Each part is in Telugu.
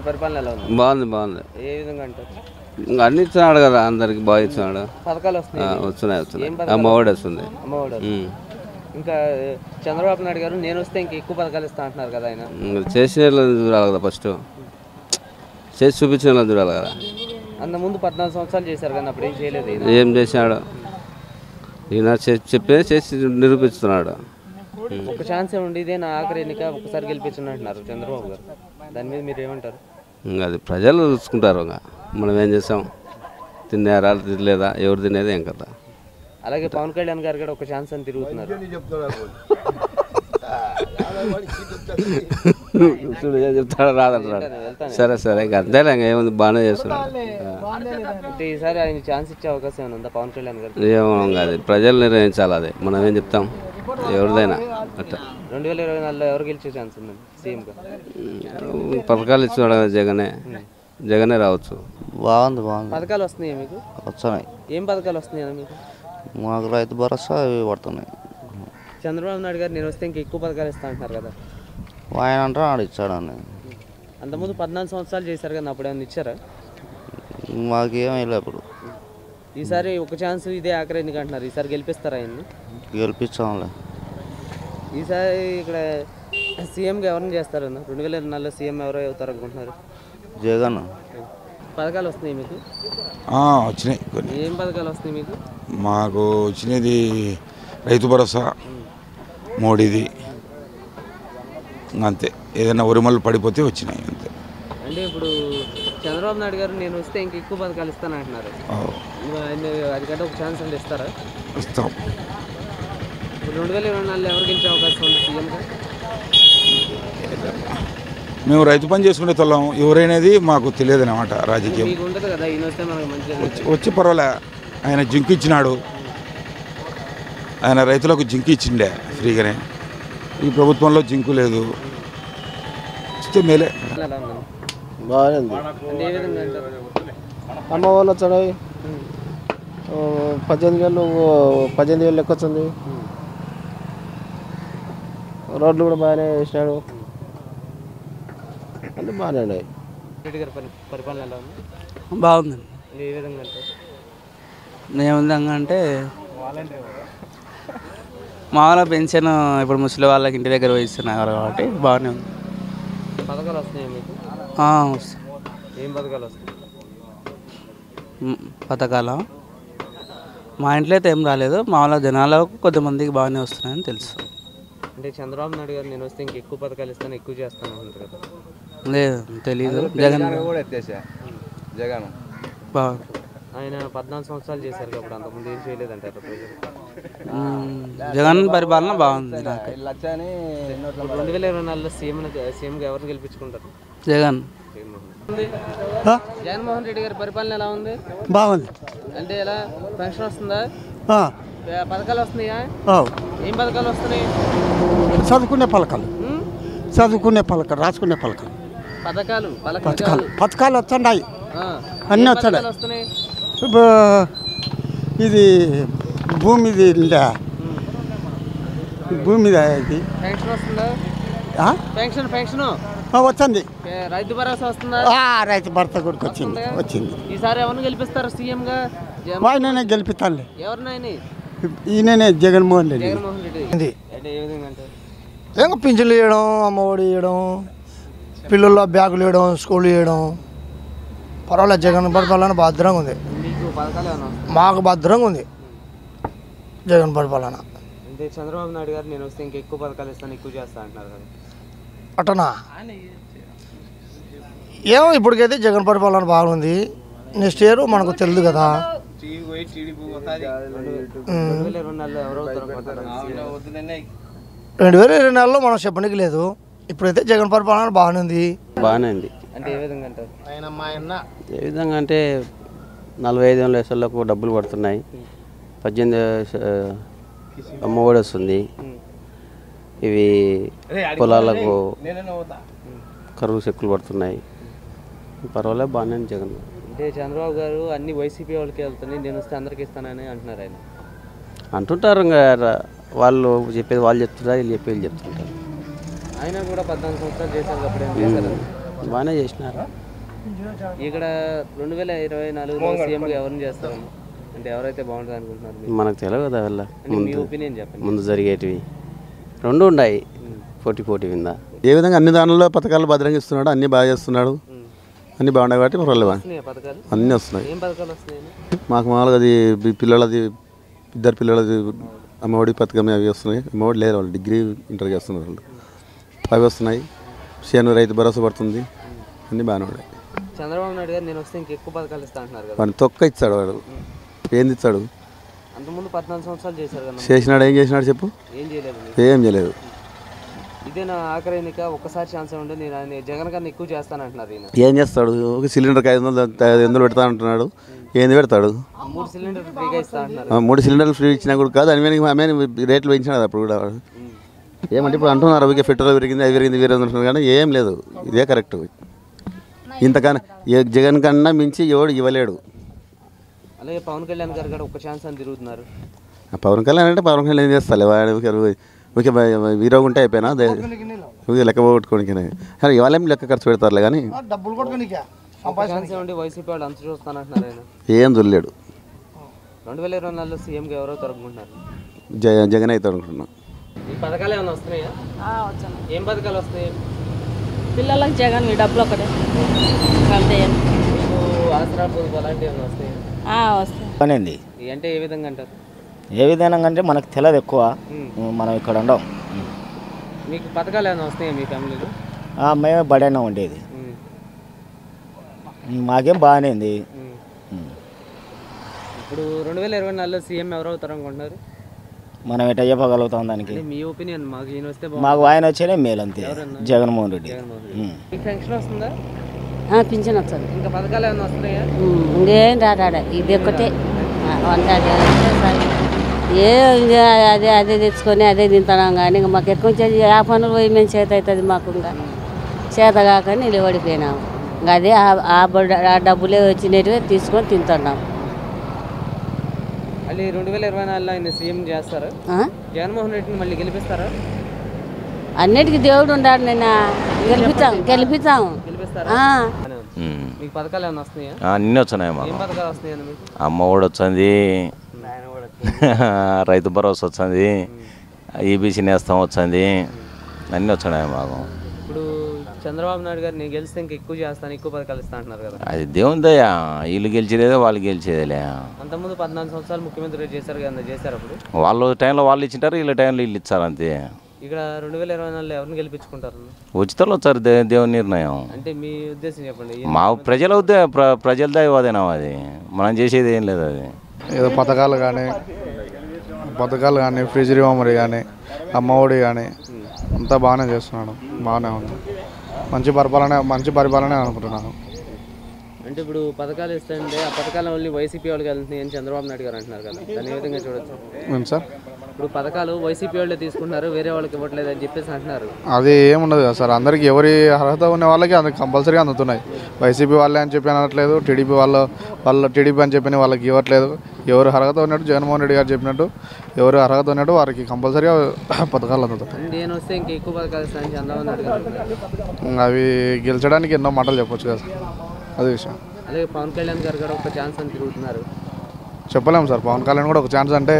పరిపాలన ఎలా ఉంది? బాగుంది బాగుంది. ఏ విధంగా అంటారు? ఇంకా అన్ని ఇస్తున్నాడు కదా, అందరికి బాగా ఇస్తున్నాడు. పథకాలు వస్తున్నాయి. వస్తున్నాయి. అమ్మఒడి వస్తుంది. అమ్మఒడి. ఇంకా చంద్రబాబు నాయుడు గారు నేను వస్తే ఇంకా ఎక్కువ పథకాలు ఇస్తా అంటున్నారు కదా ఆయన. చేసిన చూడాలి కదా, ఫస్ట్ చేసి చూపించిన చూడాలి కదా. అంత ముందు 14 సంవత్సరాలు చేశారు కానీ అప్పుడు ఏం చేయలేదు. ఏం చేసినాడు ఈయన? చెప్పే చేసి నిరూపిస్తున్నాడు. ఒక ఛాన్స్ ఏముండి ఇదే నా ఆఖరి ఎన్నిక, ఒకసారి గెలిపించండి అంటున్నారు చంద్రబాబు గారు. దాని మీద మీరు ఏమంటారు? ఇంకా అది ప్రజలు చూసుకుంటారు. ఇంకా మనం ఏం చేసాం? తిన్నారా తినలేదా, ఎవరు తినేది ఏం కదా. అలాగే పవన్ కళ్యాణ్ గారు కూడా ఒక ఛాన్స్ అని తిరుగుతున్నారు. చెప్తాడు రాదంటాడు. సరే సరే ఇంకా అంతేలే, ఇంకా ఏముంది, బాగానే చేస్తున్నాడు. అంటే ఈసారి ఆయన ఛాన్స్ ఇచ్చే అవకాశం ఏమైనా ఉందా పవన్ కళ్యాణ్ గారు? ఏమో అది ప్రజలు నిర్ణయించాలి. అది మనం ఏం చెప్తాం, ఎవరిదైనా అట్లా. 2024లో ఎవరు గెలిచే ఛాన్స్ ఉందండి సీఎంగా? పథకాలు ఇస్తున్నాడు కదా, జగనే రావచ్చు. బాగుంది బాగుంది. పథకాలు వస్తున్నాయి మీకు? వస్తున్నాయి. ఏం పథకాలు వస్తున్నాయి మీకు? మాకు రైతు భరోసా ఇవి పడుతున్నాయి. చంద్రబాబు నాయుడు గారు నేను వస్తే ఇంకా ఎక్కువ పథకాలు ఇస్తా అంటున్నారు కదా. ఆయన అంటారు ఆడు ఇచ్చాడని. అంతకుముందు 14 సంవత్సరాలు చేశారు కదా, అప్పుడు ఏమైనా ఇచ్చారా? మాకేం వెళ్ళా ఇప్పుడు. ఈసారి ఒక ఛాన్స్ ఇదే ఆఖరి ఎన్నిక అంటున్నారు. ఈసారి గెలిపిస్తారా ఆయన్ని? గెలిపించాంలే. ఈసారి ఇక్కడ సీఎంగా ఎవరిని చేస్తారు అన్న? 2024లో సీఎం ఎవరో అవుతారు అనుకుంటున్నారు? జగన్. పథకాలు వస్తున్నాయి మీకు? వచ్చినాయి కొన్ని. ఏం పథకాలు వస్తున్నాయి మీకు? మాకు వచ్చినది రైతు భరోసా, మోడీది, అంతే. ఏదైనా ఉరిమల్లు పడిపోతే వచ్చినాయి అంతే. అంటే ఇప్పుడు చంద్రబాబు నాయుడు గారు నేను వస్తే ఇంక ఎక్కువ పథకాలు ఇస్తాను అంటున్నారు. అదికంటే ఒక ఛాన్స్ అంటే ఇస్తారా? ఇస్తాం. ఇప్పుడు 2024లో ఎవరు గెలిచే అవకాశం ఉంది సీఎంగా? మేము రైతు పని చేసుకునే తొలం, ఎవరైనది మాకు తెలియదు అన్నమాట. రాజకీయం మీకు ఉంటుంది కదా, ఈయన వస్తే మనకు మంచిగా వచ్చి పర్వాలే. ఆయన జింకు ఇచ్చినాడు, ఆయన రైతులకు జింకు ఇచ్చిండే ఫ్రీగానే. ఈ ప్రభుత్వంలో జింకు లేదు, ఇస్తే మేలే. బాగానే అంటే ఏ విధంగా అంటారు? అమ్మ వాళ్ళు వచ్చాడు 18,000 లెక్క వచ్చింది. రోడ్లు కూడా బాగానే వేసినాడు, అంటే బాగానే ఉన్నాయి. రెడ్డి గారి పరిపాలన ఎలా ఉంది? బాగుందండి. ఏ విధంగా అంటారు? ఏముందంగా అంటే మామూలుగా పెన్షన్ ఇప్పుడు ముసలి వాళ్ళకి ఇంటి దగ్గర వేస్తున్నారు కాబట్టి బాగానే ఉంది. పథకాలు వస్తున్నాయి మీకు? ఏం పథకాలు వస్తాయి? పథకాలు మా ఇంట్లో అయితే ఏం రాలేదు, మామూలుగా జనాలకు కొంతమందికి బాగానే వస్తున్నాయని తెలుసు. అంటే చంద్రబాబు నాయుడు గారు నేను వస్తే ఇంక ఎక్కువ పథకాలు ఇస్తాను, ఎక్కువ చేస్తాను అంటారు కదా. లేదు తెలీదు. జగన్ బాగుంది. ఆయన 14 సంవత్సరాలు చేశారు కాబట్టి అంతకుముందు ఏం చేయలేదంటారు ప్రజలు. జగన్ పరిపాలన బాగుంది. నాకు 2024లో సీఎంగా ఎవరిని గెలిపించుకుంటారు? జగన్. జగన్మోహన్ రెడ్డి గారి పరిపాలన ఎలా ఉంది? బాగుంది. అంటే ఎలా పెన్షన్ వస్తుందా? పథకాలు వస్తున్నాయా? ఏం పథకాలు వస్తున్నాయి? చదువుకునే పలకలు, రాసుకునే పలకలు, పథకాలు వస్తున్నాయి, అన్నీ వస్తున్నాయి. ఇది భూమిది ఇది పెన్షన్ వస్తుందా? పెన్షన్ వచ్చింది. రైతు భరోసా వస్తుందా? రైతు భరోసా కూడా వచ్చింది. ఈసారి ఎవరిని గెలిపిస్తారు సీఎంగా? ఆయననే గెలిపిస్తానులే. ఎవరినైనా? ఈయననే జగన్మోహన్ రెడ్డి. అంటే ఏ విధంగా అంటారు? ఇంకా పింఛన్లు ఇవ్వడం, అమ్మఒడి ఇవ్వడం, పిల్లల్లో బ్యాగులు ఇవ్వడం, స్కూల్ ఇవ్వడం, పర్వాలేదు. జగన్ పరిపాలన భద్రంగా ఉంది. మీకు పథకాలు ఏమన్నా? మాకు భద్రంగా ఉంది జగన్ పరిపాలన. అంటే చంద్రబాబు నాయుడు గారు నేను వస్తే ఇంకా ఎక్కువ పథకాలు ఇస్తాను, ఎక్కువ చేస్తా అంటున్నారు కదా. అటనా ఏమో, ఇప్పటికైతే జగన్ పరిపాలన బాగుంది. నెక్స్ట్ ఇయర్ మనకు తెలియదు కదా. 2024లో మనం చెప్పడానికి లేదు. ఇప్పుడైతే జగన్ పరిపాలన బాగానే ఉంది. బాగానే ఉంది. అంటే ఏ విధంగా అంటారు? ఏ విధంగా అంటే 45 వయసులకు డబ్బులు పడుతున్నాయి, 18 అమ్మఒడి వస్తుంది, ఇవి పొలాలకు కరువు చెక్కులు పడుతున్నాయి. పర్వాలేదు, బాగానే జగన్. అంటే చంద్రబాబు గారు అన్ని వైసీపీ వాళ్ళకి వెళ్తున్నాయి, నేను వస్తే అందరికి ఇస్తానని అంటున్నారు. ఆయన అంటుంటారు, ఇంకా వాళ్ళు చెప్పేది వాళ్ళు చెప్తుంటారు, వీళ్ళు చెప్పేది చెప్తుంటారు. ఆయన కూడా 14 సంవత్సరాలు చేశారు, అప్పుడు ఏం చేశారు? బాగానే చేసినారు. ఇక్కడ 2024లో సీఎంగా ఎవరిని చేస్తారు అంటే ఎవరైతే బాగుంటుంది అనుకుంటున్నారు మీరు? మనకు తెలియదు కదా వల్ల అంటే మీ ఒపీనియన్ చెప్పండి. ముందు జరిగేటివి రెండు ఉన్నాయి, పోటీ కింద. ఏ విధంగా అన్ని దానిలో పథకాలు భద్రంగా ఇస్తున్నాడు, అన్నీ బాగా చేస్తున్నాడు, అన్నీ బాగున్నాయి కాబట్టి పర్వాలేదు, వస్తున్నాయా పథకాలు? అన్నీ వస్తున్నాయి. ఏం పథకాలు వస్తున్నాయి? మాకు మామూలుగా అది పిల్లలది, ఇద్దరు పిల్లలది అమ్మఒడి పథకం అవి వస్తున్నాయి. అమ్మఒడి లేదు, వాళ్ళు డిగ్రీ ఇంటర్ చేస్తున్నారు వాళ్ళు, అవి వస్తున్నాయి. చేను రైతు భరోసా పడుతుంది, అన్నీ బాగానే ఉన్నాయి. చంద్రబాబు నాయుడు గారు నేను వస్తే ఇంకెక్కువ పథకాలు ఇస్తా అంటున్నారు కదా, వాడిని తొక్క ఇచ్చాడు, వాడు ఏంది ఇచ్చాడు? అంతకుముందు 14 సంవత్సరాలు చేశారు కదా, చేసినాడు, ఏం చేసినాడు చెప్పు? ఏం చేయలేదు. ఏం చేయలేదు. ఇదే నా ఆఖరి ఎన్నిక, ఒక్కసారి ఛాన్స్ ఉంటే నేను ఆయన జగన్ కన్నా ఎక్కువ చేస్తానంటున్నారు ఈయన. ఏం చేస్తాడు? ఒక సిలిండర్కి 500 పెడతా అంటున్నాడు, ఏంది పెడతాడు? 3 సిలిండర్ ఫ్రీగా ఇస్తా అంటున్నారు. 3 సిలిండర్లు ఫ్రీ ఇచ్చినా కూడా కాదు, ఆమె రేట్లు పెంచినాడు అప్పుడు కూడా. ఏమంటే ఇప్పుడు అంటున్నారు అవి పెట్రోల్ పెరిగింది, అవి పెరిగింది, వేరే అంటున్నారు, కానీ ఏం లేదు. ఇదే కరెక్ట్. ఇంతకన్నా జగన్ కన్నా మించి ఎవడు ఇవ్వలేడు. అలాగే పవన్ కళ్యాణ్ గారు కూడా ఒక్క ఛాన్స్ అని తిరుగుతున్నారు. పవన్ కళ్యాణ్ అంటే పవన్ కళ్యాణ్ ఏం చేస్తాలే, ఊరికే వీరోగా ఉంటే అయిపోయినా లెక్క పోగొట్టుకోనికి. ఇవాళేం లెక్క ఖర్చు పెడతారులే కానీ డబ్బులు కొట్టుకోనికే ఛాన్స్ ఏమంటే వైసీపీ వాళ్ళు అంత చూస్తానంటున్నారు ఆయన. ఏం చూడలేడు. 2024లో సీఎంగా ఎవరో తరుపుకుంటున్నారు? జగన్ అవుతాడు అనుకుంటున్నాను. ఈ పథకాలు ఏమైనా వస్తున్నాయా? ఏం పథకాలు వస్తున్నాయి? పిల్లలకు జగన్ డబ్బులు ఒకటే అంతే. మీకు ఆసరా పొదుపు అలాంటివి ఏమైనా వస్తాయి? వస్తాయి. ఇవి అంటే ఏ విధంగా అంటారు? ఏ విధంగా అంటే మనకు తెలియదు ఎక్కువ, మనం ఇక్కడ ఉండం. మీకు పథకాలు ఏమైనా వస్తాయా మీ ఫ్యామిలీలో? మేమే బడైనా ఉండేది, మాకేం బాగానే ఉంది. ఇప్పుడు 2024లో సీఎం ఎవరు అవుతారు అనుకుంటున్నారు? మనం ఎట్లా చెప్పగలుగుతాం దానికి? మీ ఒపీనియన్. మాకు ఈయన వస్తే మాకు ఆయన వచ్చేనే మేలు అంతే, జగన్మోహన్ రెడ్డి. మీకు పెన్షన్ వస్తుందా? పింఛన్ వస్తుంది. ఇంకా పథకాలు ఏమైనా వస్తున్నాయా? ఇంకేం రాడా, ఇది ఒక్కటే వంట ఏ అదే అదే తెచ్చుకొని అదే తింటున్నాం. కానీ ఇంకా మాకు ఎక్కువ ఆ పనులు పోయి మేము చేత అవుతుంది, మాకు ఇంకా చేత కాక నిలబడిపోయినాము. ఇంకా అదే ఆ డబ్బులే వచ్చినట్టుగా తీసుకొని తింటున్నాం. మళ్ళీ 2024లో ఆయన సీఎం చేస్తారు. జగన్మోహన్ రెడ్డిని మళ్ళీ గెలిపిస్తారా? అన్నిటికీ దేవుడు ఉన్నాడు, నేను గెలిపిస్తాం. మీకు పథకాలు ఏమైనా వస్తున్నాయా? అన్నీ వచ్చినాయి. ఏం పథకాలు వస్తున్నాయండి మీకు? అమ్మ ఒడి వచ్చింది, రైతు భరోసా వచ్చింది, ఈబీసీ నేస్తం వచ్చింది, అన్నీ వచ్చినాయి మాకు. ఇప్పుడు చంద్రబాబు నాయుడు గారు నేను గెలిస్తే ఇంకా ఎక్కువ చేస్తాను, ఎక్కువ పథకాలు ఇస్తా అంటున్నారు కదా, అది దేవుందయ్యా, వీళ్ళు గెలిచేదేదో వాళ్ళు గెలిచేదేలే. అంతకుముందు 14 సంవత్సరాలు ముఖ్యమంత్రి చేశారు కదా, చేశారు అప్పుడు. వాళ్ళు టైంలో వాళ్ళు ఇచ్చింటారు, వీళ్ళ టైంలో వీళ్ళు ఇచ్చారు అంతే. ఇక్కడ 2024లో ఎవరిని గెలిపించుకుంటారు? ఉచితాలు వచ్చారు, దేవుని నిర్ణయం. అంటే మీ ఉద్దేశం చెప్పండి. మా ప్రజలదే అదేనా, అది మనం చేసేది ఏం లేదు. అది ఏదో పథకాలు కానీ ఫ్రిడ్జ్ రివామరీ కానీ అమ్మఒడి కానీ అంతా బాగానే చేస్తున్నాడు, బాగానే ఉంది. మంచి పరిపాలన అనుకుంటున్నాను. అంటే ఇప్పుడు పథకాలు ఇస్తుంటే ఆ పథకాల వల్ల వైసీపీ వాళ్ళకి వెళ్తుంది అని చంద్రబాబు నాయుడు గారు అంటున్నారు కదా, దాన్ని ఏ విధంగా చూడొచ్చు? ఏం సార్? ఇప్పుడు పథకాలు వైసీపీ వాళ్ళే తీసుకుంటున్నారు, వేరే వాళ్ళకి ఇవ్వట్లేదు అని చెప్పేసి అంటున్నారు. అది ఏముండదు కదా సార్, అందరికీ ఎవరి అర్హత ఉన్న వాళ్ళకి అందరికి కంపల్సరీగా అందుతున్నాయి. వైసీపీ వాళ్ళే అని చెప్పి అనట్లేదు, టీడీపీ టీడీపీ అని చెప్పిన వాళ్ళకి ఇవ్వట్లేదు. ఎవరు అర్హత ఉన్నట్టు జగన్మోహన్ రెడ్డి గారు చెప్పినట్టు ఎవరు అర్హత ఉన్నట్టు వారికి కంపల్సరీగా పథకాలు అందుతాయి. నేను వస్తే ఇంకా ఎక్కువ పథకాలు ఇస్తానని చంద్రబాబు నాయుడు గారు అవి గెలిచడానికి ఎన్నో మాటలు చెప్పొచ్చు కదా సార్, అదే విషయం. అలాగే పవన్ కళ్యాణ్ గారు కూడా ఒక ఛాన్స్ అని తిరుగుతున్నారు. చెప్పలేము సార్, పవన్ కళ్యాణ్ కూడా ఒక ఛాన్స్ అంటే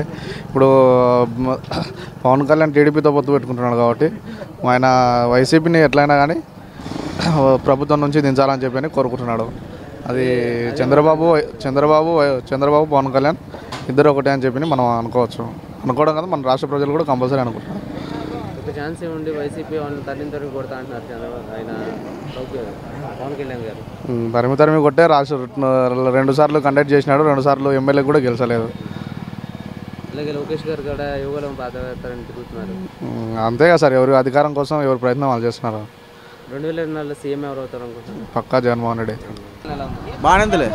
ఇప్పుడు పవన్ కళ్యాణ్ టీడీపీతో పొత్తు పెట్టుకుంటున్నాడు కాబట్టి ఆయన వైసీపీని ఎట్లయినా కానీ ప్రభుత్వం నుంచి దించాలని చెప్పి కోరుకుంటున్నాడు. అది చంద్రబాబు పవన్ కళ్యాణ్ ఇద్దరు ఒకటే అని చెప్పి మనం అనుకోవడం కదా, మన రాష్ట్ర ప్రజలు కూడా కంపల్సరీ అనుకుంటున్నారు. ఒక ఛాన్స్ ఏముండి వైసీపీ వాళ్ళని తరలి కొడతా అంటున్నారు ఆయన పవన్ కళ్యాణ్ గారు. తరిమి కొట్టే రాష్ట్ర 2 సార్లు కండక్ట్ చేసినాడు, 2 సార్లు ఎమ్మెల్యే కూడా గెలిచలేదు. అలాగే లోకేష్ గారు కూడా యువకులను పాదయాత్రని తిరుగుతున్నారు. అంతే కదా సార్, ఎవరు అధికారం కోసం ఎవరు ప్రయత్నం వాళ్ళు చేస్తున్నారు. 2024లో సీఎం ఎవరు అవుతారు అనుకుంటున్నారు? పక్కా జగన్మోహన్ రెడ్డి. బాగానేందులే,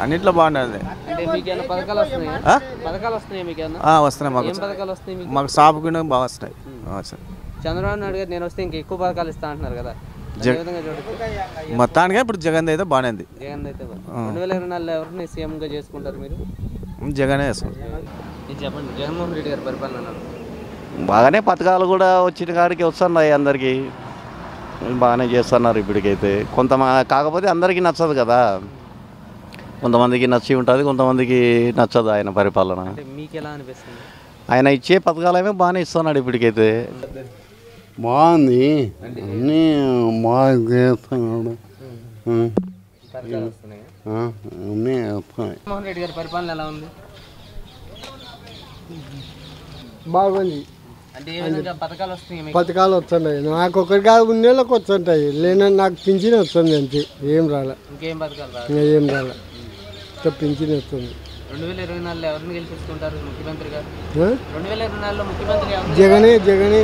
అన్నింటిలో బాగుంటుంది. అంటే మీకు ఏమైనా పథకాలు వస్తున్నాయా? పథకాలు వస్తున్నాయి మీకు ఏమైనా? వస్తున్నాయి. మాకు ఏం పథకాలు వస్తున్నాయి మీకు? మాకు షాపుకి బాగా వస్తున్నాయి. చంద్రబాబు నాయుడు గారు నేను వస్తే ఇంకా ఎక్కువ పథకాలు ఇస్తా అంటున్నారు కదా, మొత్తానికి ఇప్పుడు జగన్ అయితే బాగానే ఉంది. జగన్ అయితే 2024లో ఎవరిని సీఎంగా చేసుకుంటారు మీరు? జగనే వేసుకుంటారు. చెప్పండి, జగన్మోహన్ రెడ్డి గారి పరిపాలన బాగానే పథకాలు కూడా వచ్చిన కాడికి వస్తున్నాయి అందరికీ. బాగానే చేస్తున్నారు ఇప్పటికైతే కాకపోతే అందరికీ నచ్చదు కదా, కొంతమందికి నచ్చి ఉంటుంది, కొంతమందికి నచ్చదు ఆయన పరిపాలన. మీకు ఎలా అనిపిస్తుంది? ఆయన ఇచ్చే పథకాలేమో బాగానే ఇస్తున్నాడు ఇప్పటికైతే. బాగుంది, అన్నీ బాగా చేస్తున్నాడు, పథకాలు వస్తున్నాయి. అన్నీ వస్తున్నాయి. జగన్మోహన్ రెడ్డి గారి పరిపాలన ఎలా ఉంది? బాగుంది. అంటే ఏ విధంగా పథకాలు వస్తున్నాయి మీకు? పథకాలు వస్తున్నాయి, నాకు ఒకరిగా ఉన్నేళ్ళకి వస్తుంటాయి, లేనని నాకు పింఛన్ వస్తుంది అంతే, ఏం రాలే. ఇంకేం పథకాలు రాదు? ఇంకా ఏం రాలే, పింఛన్ వస్తుంది. 2024లో ఎవరిని గెలిపించుకుంటారు ముఖ్యమంత్రిగా? ఆ? 2024లో ముఖ్యమంత్రి ఎవరు? జగనే